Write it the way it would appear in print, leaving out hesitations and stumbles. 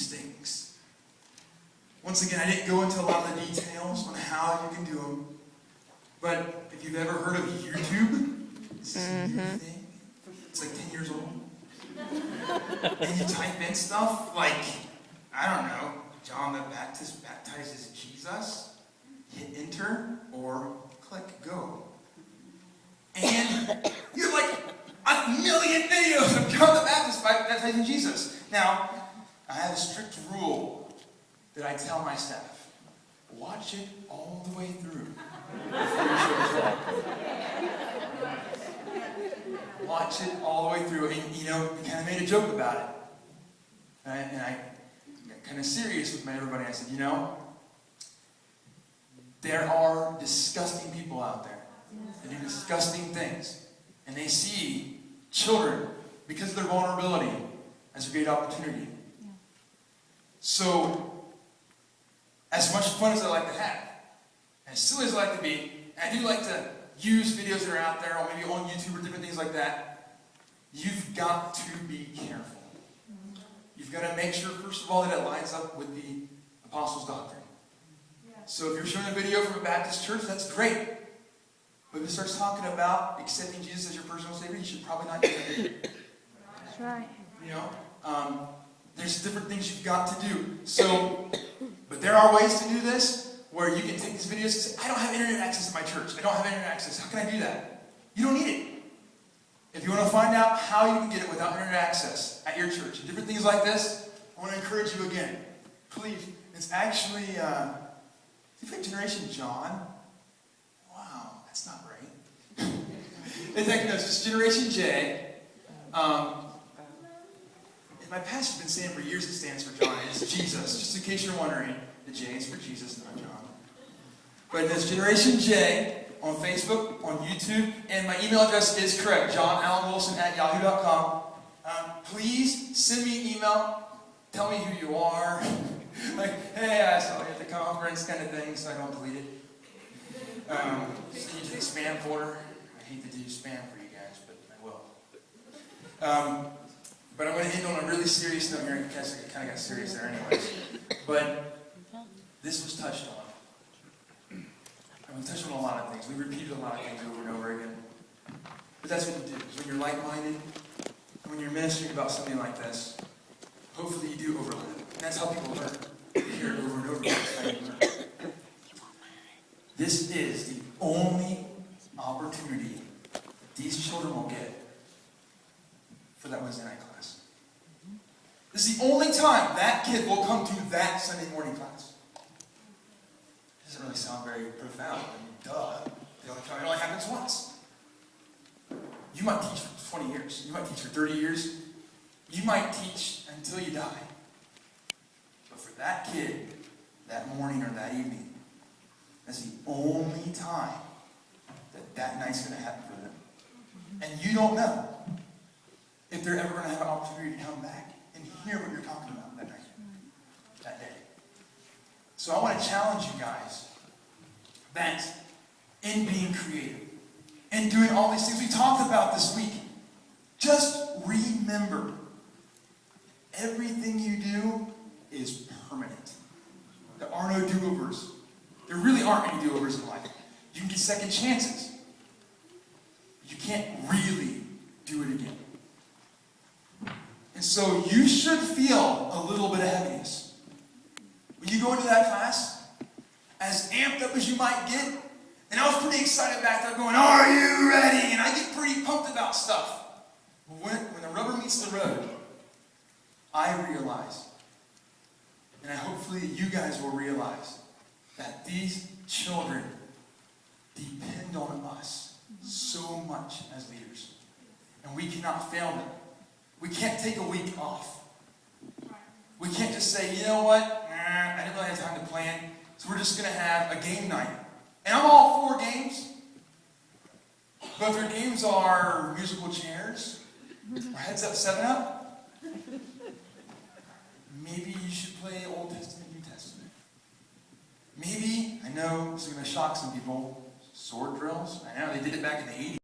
these things. Once again, I didn't go into a lot of the details on how you can do them. But if you've ever heard of YouTube, this is a new thing. It's like 10 years old. And you type in stuff like, I don't know, John the Baptist baptizes Jesus. Hit enter or click go. And you're like a million videos of John the Baptist baptizing Jesus. Now, I have a strict rule that I tell my staff. Watch it all the way through. Watch it all the way through. And, we kind of made a joke about it. And I got kind of serious with everybody. I said, there are disgusting people out there that do disgusting things. And they see children, because of their vulnerability, as a great opportunity. So, as much fun as I like to have, as silly as I like to be, and I do like to use videos that are out there, or maybe on YouTube or different things like that, you've got to be careful. You've got to make sure, first of all, that it lines up with the apostles' doctrine. So if you're showing a video from a Baptist church, that's great. But if it starts talking about accepting Jesus as your personal Savior, you should probably not do that video. That's right. There's different things you've got to do. So, but there are ways to do this where you can take these videos and say, I don't have internet access at my church. I don't have internet access. How can I do that? You don't need it. If you want to find out how you can get it without internet access at your church, and different things like this, I want to encourage you again. Please, it's actually, you put Generation John? Wow, that's not right. It's like, no, it's just Generation J. My pastor's been saying for years it stands for John. It's Jesus. Just in case you're wondering, the J is for Jesus, not John. But it's Generation J on Facebook, on YouTube, and my email address is correct, johnallenwilson@yahoo.com. Please send me an email. Tell me who you are. Like, hey, I saw you at the conference, kind of thing, so I don't delete it. Send you to the spam folder. I hate to do spam for you guys, but I will. But I'm going to end on a really serious note here, in case I kind of got serious there anyways. But this was touched on. And we touched on a lot of things. We repeated a lot of things over and over again. But that's what you do. When you're like-minded, when you're ministering about something like this, hopefully you do overlap. And that's how people learn. You hear it over and over again. That's how you learn. This is the only opportunity these children will get for that Wednesday night class. This is the only time that kid will come to that Sunday morning class. It doesn't really sound very profound. I mean, duh. It only happens once. You might teach for 20 years. You might teach for 30 years. You might teach until you die. But for that kid, that morning or that evening, that's the only time that night's going to happen for them. And you don't know if they're ever going to have an opportunity to come back and hear what you're talking about that night, that day. So I want to challenge you guys that in being creative, in doing all these things we talked about this week, just remember, everything you do is permanent. There are no do-overs. There really aren't any do-overs in life. You can get second chances. You can't really do it again. And so you should feel a little bit of heaviness. When you go into that class, as amped up as you might get, and I was pretty excited back there going, are you ready? And I get pretty pumped about stuff. But when the rubber meets the road, I realize, and hopefully you guys will realize, that these children depend on us so much as leaders. And we cannot fail them. We can't take a week off. We can't just say, you know what? I didn't really have time to plan, so we're just going to have a game night. And I'm all for games. But if your games are musical chairs, or heads up, 7-Up, maybe you should play Old Testament, New Testament. Maybe, I know this is going to shock some people, sword drills. I know they did it back in the 80s.